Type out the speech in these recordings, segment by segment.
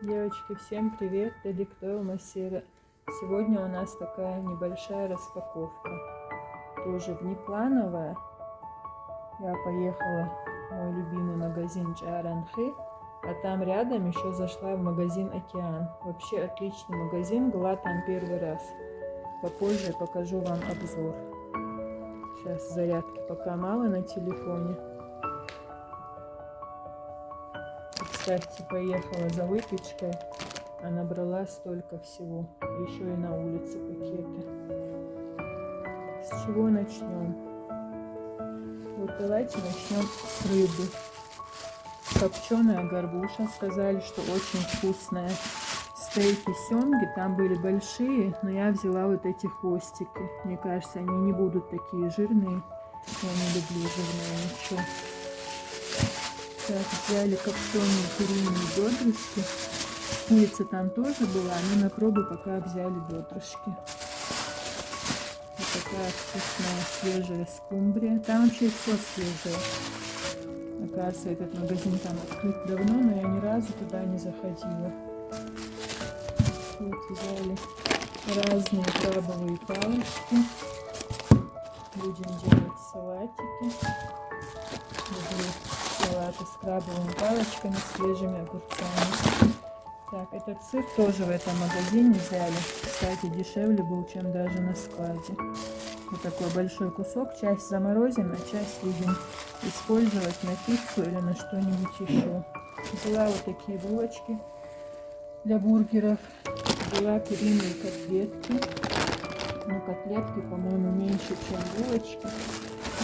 Девочки, всем привет! Это Кто Массира. Сегодня у нас такая небольшая распаковка. Тоже внеплановая. Я поехала в мой любимый магазин Джаранхи, а там рядом еще зашла в магазин Океан. Вообще отличный магазин, была там первый раз. Попозже покажу вам обзор. Сейчас зарядки пока мало на телефоне. Кстати, поехала за выпечкой, а набрала столько всего. Еще и на улице пакеты. С чего начнем? Вот давайте начнем с рыбы. Копченая горбуша. Сказали, что очень вкусная. Стейки семги там были большие, но я взяла вот эти хвостики. Мне кажется, они не будут такие жирные. Я не люблю жирное ничего. Так, взяли копченые куриные бедрышки. Курица там тоже была, но на пробу пока взяли бедрышки. Вот такая вкусная свежая скумбрия. Там вообще все свежее. Оказывается, этот магазин там открыт давно, но я ни разу туда не заходила. Вот взяли разные крабовые палочки. Будем делать салатики. Люблю салаты с крабовыми палочками, свежими огурцами. Так, этот сыр тоже в этом магазине взяли. Кстати, дешевле был, чем даже на складе. Вот такой большой кусок. Часть заморозим, а часть будем использовать на пиццу или на что-нибудь еще. Взяла вот такие булочки для бургеров. Взяла куриные котлетки. Но котлетки, по-моему, меньше, чем булочки.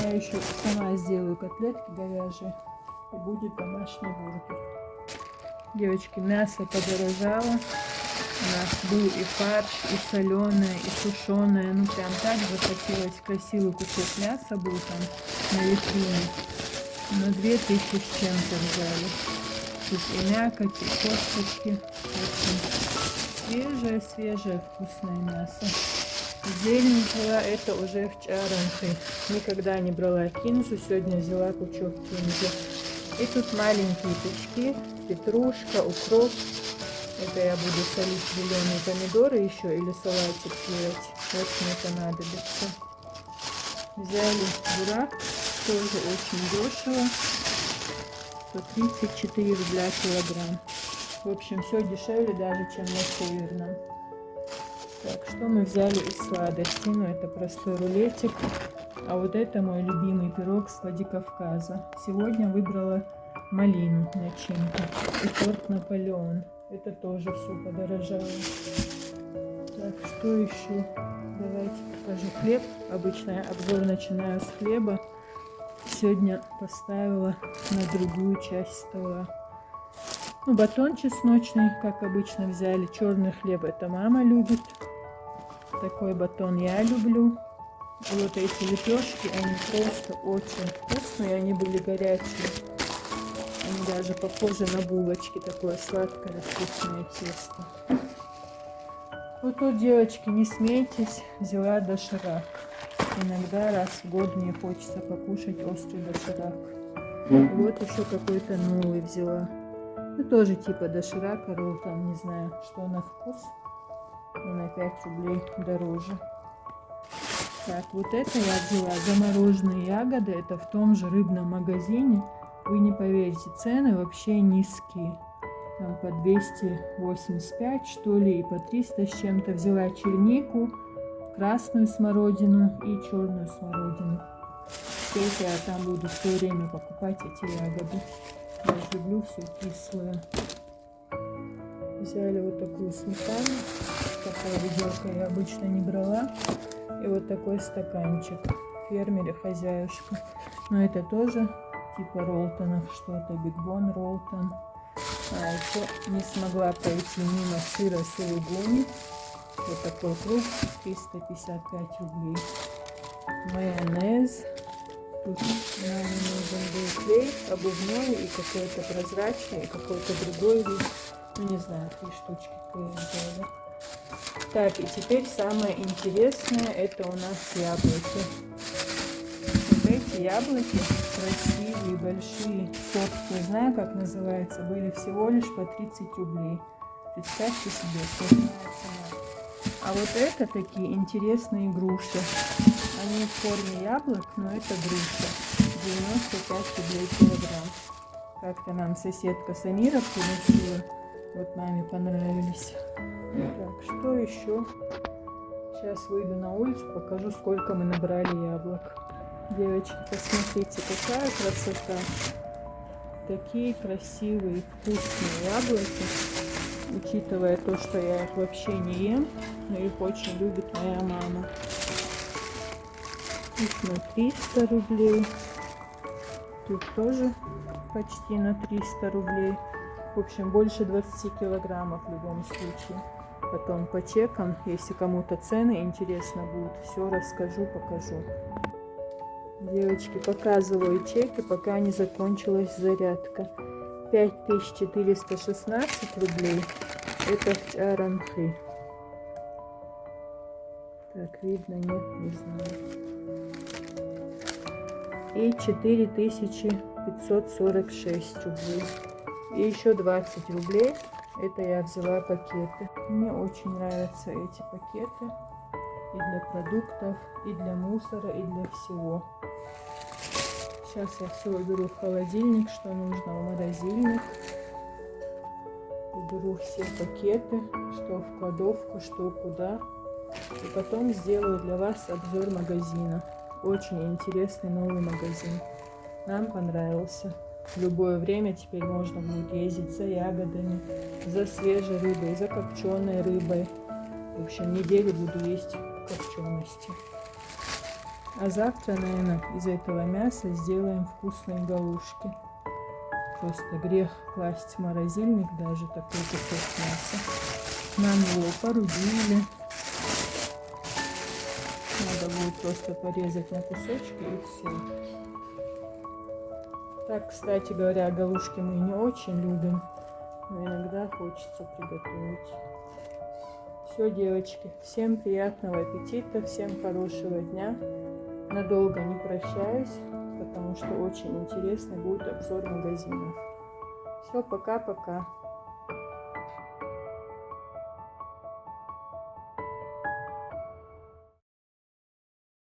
Я еще сама сделаю котлетки говяжьи. И будет домашний бургер. Девочки, мясо подорожало. У нас был и фарш, и соленое, и сушеное. Ну прям так захотелось. Красивый кусок мяса был там на витрине. Но 2000 с чем-то взяли. Тут и мякоть, и косточки. Свежее, вкусное мясо. Зелень взяла, это уже в Джаранхи. Никогда не брала кинзу, сегодня взяла пучок кинзы. И тут маленькие пучки, петрушка, укроп. Это я буду солить зеленые помидоры еще или салатик делать. Вот мне понадобится. Взяли бурак, тоже очень дешево. 134 рубля килограмм. В общем, все дешевле даже, чем на северном. Так, что мы взяли из сладостей? Ну, это простой рулетик. А вот это мой любимый пирог с Владикавказа. Сегодня выбрала малину начинку. И торт Наполеон. Это тоже все подорожало. Так, что еще? Давайте покажу хлеб. Обычно я обзор начинаю с хлеба. Сегодня поставила на другую часть стола. Ну, батон чесночный, как обычно, взяли. Черный хлеб это мама любит. Такой батон я люблю. И вот эти лепешки, они просто очень вкусные. Они были горячие. Они даже похожи на булочки. Такое сладкое, вкусное тесто. Вот тут, девочки, не смейтесь, взяла доширак. Иногда раз в год мне хочется покушать острый доширак. И вот еще какой-то новый взяла. Ну, тоже типа доширака, роллтон, не знаю, что на вкус. Но на 5 рублей дороже. Так, вот это я взяла замороженные ягоды. Это в том же рыбном магазине. Вы не поверите, цены вообще низкие. Там по 285, что ли, и по 300 с чем-то. Взяла чернику, красную смородину и черную смородину. Теперь я там буду все время покупать эти ягоды. Я люблю все кислое. Взяли вот такую сметану. Такая ведерко я обычно не брала. И вот такой стаканчик. Фермер, хозяюшка. Но это тоже типа роллтонов что-то. Бигбон роллтон. А еще не смогла пройти мимо сыра сулугуни. Вот такой круг. 355 рублей. Майонез. Тут нам нужен был клей обувной и какой-то прозрачный, и какой-то другой вид. Ну не знаю, 3 штучки клея взяли. Так, и теперь самое интересное, это у нас яблоки. Вот эти яблоки красивые, большие. Сорт, не знаю, как называется, были всего лишь по 30 рублей. Представьте себе, смешная цена. А вот это такие интересные груши. Они в форме яблок, но это груша. 95 рублей килограмм. Как-то нам соседка Самира приносила. Вот маме понравились. Так, что еще? Сейчас выйду на улицу, покажу, сколько мы набрали яблок. Девочки, посмотрите, какая красота. Такие красивые, вкусные яблоки. Учитывая то, что я их вообще не ем, но их очень любит моя мама. Тут на 300 рублей. Тут тоже почти на 300 рублей. В общем, больше 20 килограммов в любом случае. Потом по чекам, если кому-то цены интересно будут, все расскажу, покажу. Девочки, показываю чеки, пока не закончилась зарядка. 5416 рублей. Это в Чаранхи. Так, видно, нет, не знаю. И 4546 рублей. И еще 20 рублей. Это я взяла пакеты. Мне очень нравятся эти пакеты. И для продуктов, и для мусора, и для всего. Сейчас я все уберу в холодильник, что нужно в морозильник. Уберу все пакеты, что в кладовку, что куда. И потом сделаю для вас обзор магазина. Очень интересный новый магазин. Нам понравился. В любое время теперь можно будет ездить за ягодами, за свежей рыбой, за копченой рыбой. В общем, неделю буду есть копчености. А завтра, наверное, из этого мяса сделаем вкусные галушки. Просто грех класть в морозильник даже такой кусок мяса. Нам его порубили. Надо будет просто порезать на кусочки и все. Так, кстати говоря, галушки мы не очень любим, но иногда хочется приготовить. Все, девочки, всем приятного аппетита, всем хорошего дня. Надолго не прощаюсь, потому что очень интересный будет обзор магазинов. Все, пока-пока.